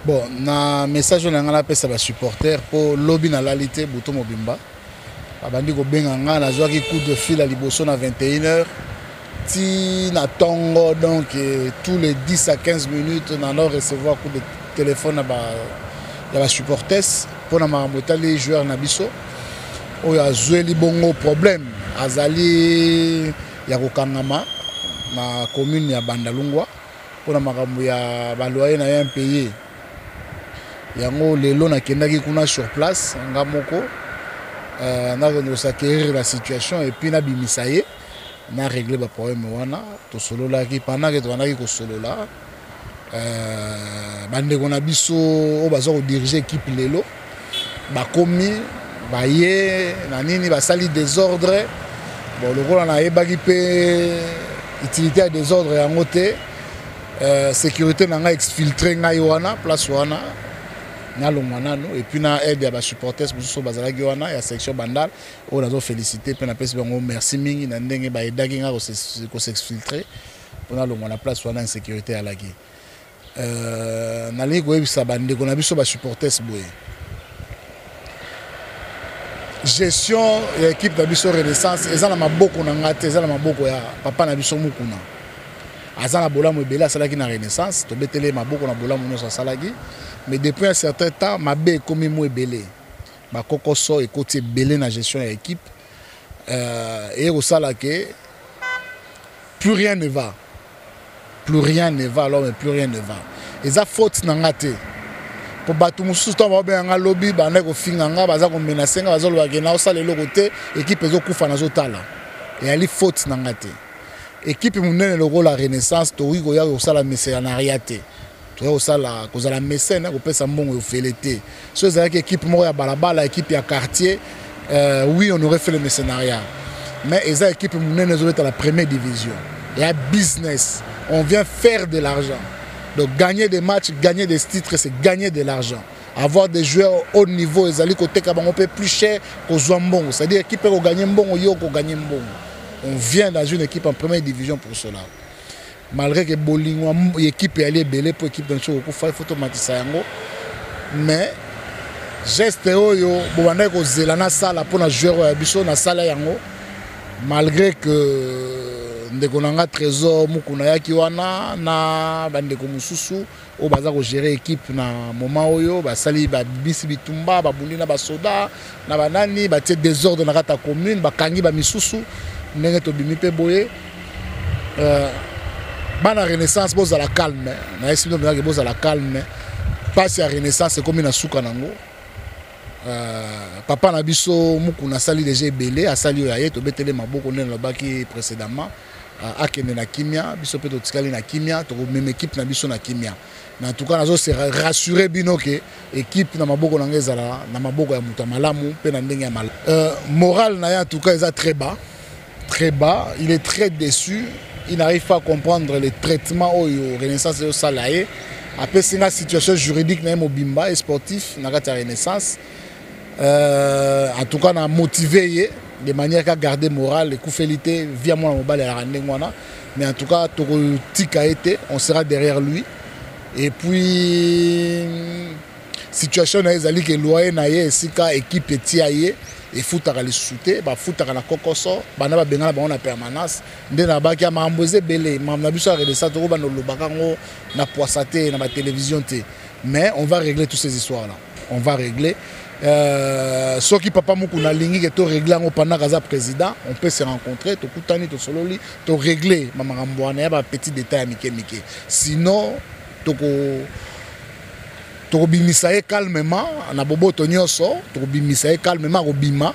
Bon, na message na ngala pesa ba supporter pour lobby na lalité Buto Mobimba. Abandi ko benga nga na zwa ki coup de fil à liboso na 21h. Ti na tongo donc tous les 10 à 15 minutes na no recevoir coup de téléphone ya ba supporters pour na maramota les joueurs na biso. Oyo azweli bongo problème azali ya kokangama na commune ya Bandalungwa pour na makambo ya ba loyer na un pays. Yango lelo na kendaki kuna sur place nga moko na renosacquérir la situation et puis na bimisaye na régler ba problème wana to solo la ki pendant que to wanaki ko solo la bande ko na biso o bazo ko diriger équipe lelo ba komi ba ye na nini ba sali désordre bon le rôle na ebaki pe utilité à désordre yango te sécurité na nga exfiltrer nga wana place wana na longmanano et puis na aide à supporters biso bazalaki wana ya section bandal on a félicité pe na pesi bango merci mingi na ndenge ba edaki nga ko s'exfiltrer pour na longmana place wana en sécurité à la gué na ligo ebisa bande ko na biso ba supporters boye gestion ya équipe na biso Renaissance ezala maboko na ngate ezala maboko ya papa na biso mukuna azala bolamu ebele asalaki na Renaissance to betele maboko na bolamu nyonso asalaki. Mais depuis un certain temps, ma bé comme moi belé, ma cocoso et côté belé na gestion de l'équipe et au sala que plus rien ne va, alors mais plus rien ne va. Et ça faute n'angate. Pour battre mon sous-temps, on va bien lobby, on est au fin d'anga, on va menacer, on va aller au sala le côté équipe est au coup fan azotala. Et elle est faute n'angate. Équipe monnaie le rôle la Renaissance, to wigo ya au sala mercenariaté. Tu vois ça là, cause la mécène, on peut s'embonner au félété. Ce c'est une équipe moi à balabala, équipe à quartier. Oui, on aurait fait le mercenariat. Mais les équipes nous à la première division. Il y a business. On vient faire de l'argent. Donc gagner des matchs, gagner des titres, c'est gagner de l'argent. Avoir des joueurs au haut niveau, ils allaient côté on paie plus cher qu'aux Zambon. C'est-à-dire équipe qui gagne bon, yo qui gagne bon. On vient dans une équipe en première division pour cela. Malgré que Bolingo équipe est allée belé pour équipe dans le faut automatiser yango mais geste oyo bobanda ko zelana sala pour na joueur biso na sala yango malgré que ndeko nanga trésor mukuna yaki wana na bandeko mususu o baza ko gérer équipe na moment oyo ba sali ba bisi bitumba ba bulina ba soda na banani ba tie désordre na kata commune ba kangi ba misusu ndenge to bimi pe boye Bana Renaissance boza la calme na esino que boza la calme passe à Renaissance c'est comme na suka nango papa na biso mukuna sali déjà belé a sali ya to betele maboko ne na baki précédemment akende na kimia biso pe to tikali na kimia to même équipe na biso na kimia mais en tout cas nazo se rassurer bino que équipe na maboko na ngezala na maboko ya muta malamu pe na ndenge ya mal moral na ya en tout cas est très bas il est très déçu. Il n'arrive pas à comprendre les traitements au Renaissance et au Salaye. Après, c'est une situation juridique au Bimba et sportif dans la Renaissance. En tout cas, on a motivé de manière à garder morale et coufelité via mon mobile et la rendez-vous. Mais en tout cas, on sera derrière lui. Et puis, situation est que loyer na ye sika équipe etiaye et foutaka les souté ba foutaka na kokoso bana ba benga ba na permanence ndena ba ki amamboze belé mamna biso redescend to ba no lobaka ngo na poissaté na ba télévision té mais on va régler toutes ces histoires là on va régler ce qui papa mukuna lingi que to régler ngo pendant kaza président on peut se rencontrer to kutani to sololi to régler mama ngambwana ya ba petit détail mike sinon to Tobimisaye calmement na bobo tonyoso tobimisaye calmement robima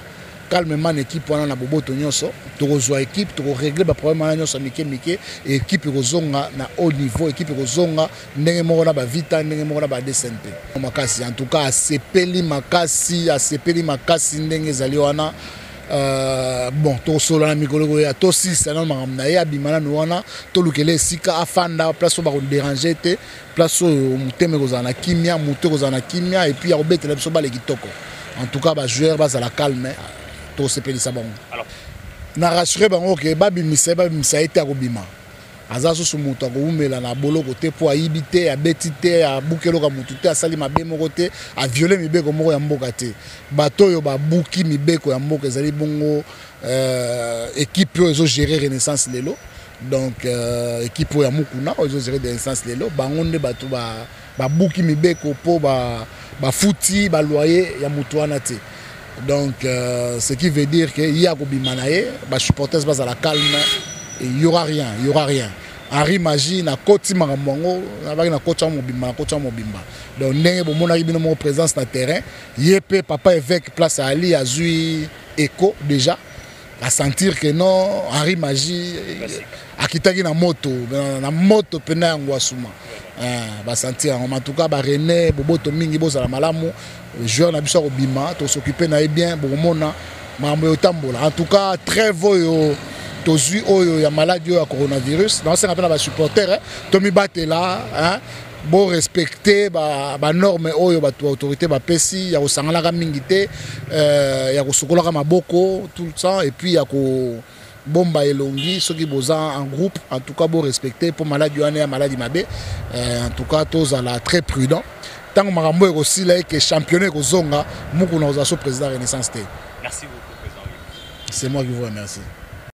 calmement l'équipe wana na bobo tonyoso tozwa équipe to régler ba problème na nyoso mike équipe kozonga na haut niveau équipe kozonga ndenge moko na ba vita ndenge moko na ba DSNP makasi en tout cas asepeli makasi ndenge zali wana bon to solo na mikolo ya to si ça na makamna ya bimana no wana to lukele sika afanda place ba ko déranger te place muteme kozana kimia muto kozana kimia et puis ya obetela biso ba le kitoko en tout cas ba joueur ba za la calme to sepeli ça bon alors na rassurer bango que ba bimisa ete akobima aza susu moto akoumela na boloko te po ayibi te abeti te abukeloka motu te asali mabe moko te aviole mibeko moko ya mboka te bato oyo babuki mibeko ya mboka ezali bongo équipe oyo ezogere Renaissance lelo donc équipe oyo ya mokuna oyo ezogere Renaissance lelo bango nde bato babuki mibeko po bafuti baloyer ya motu wana te donc ce qui veut dire que ya kobima na ye basupporters bazala calme. Il y aura rien. Henri Magie na koti makambo yango na koti ya mobimba. Donc ndenge bomona bino mo présence na terrain, yepé papa évêque place à Ali azui écho déjà à sentir que non Henri Magie akitaki na moto pena yango asuma. Ba sentir en tout cas ba René boboto mingi bozala malamu joueur na biso ko bima to s'occuper na bien bomona mambo yotambola. En tout cas très voyo tozui oyo ya maladie ya coronavirus dans ce appelle ba supporter tomi batela hein bon respecter ba norme oyo ba autorité ba pesi ya kosangala ka mingi te ya kosokola ka maboko tout ça et puis ya ko bomba elongi soki boza en groupe en tout cas bon respecter pour maladie ya maladie mabe en tout cas tozala très prudent tant makambo e aussi là que championner ko zonga muku na ozaso président Renaissance te. Merci beaucoup président. C'est moi qui vous remercie.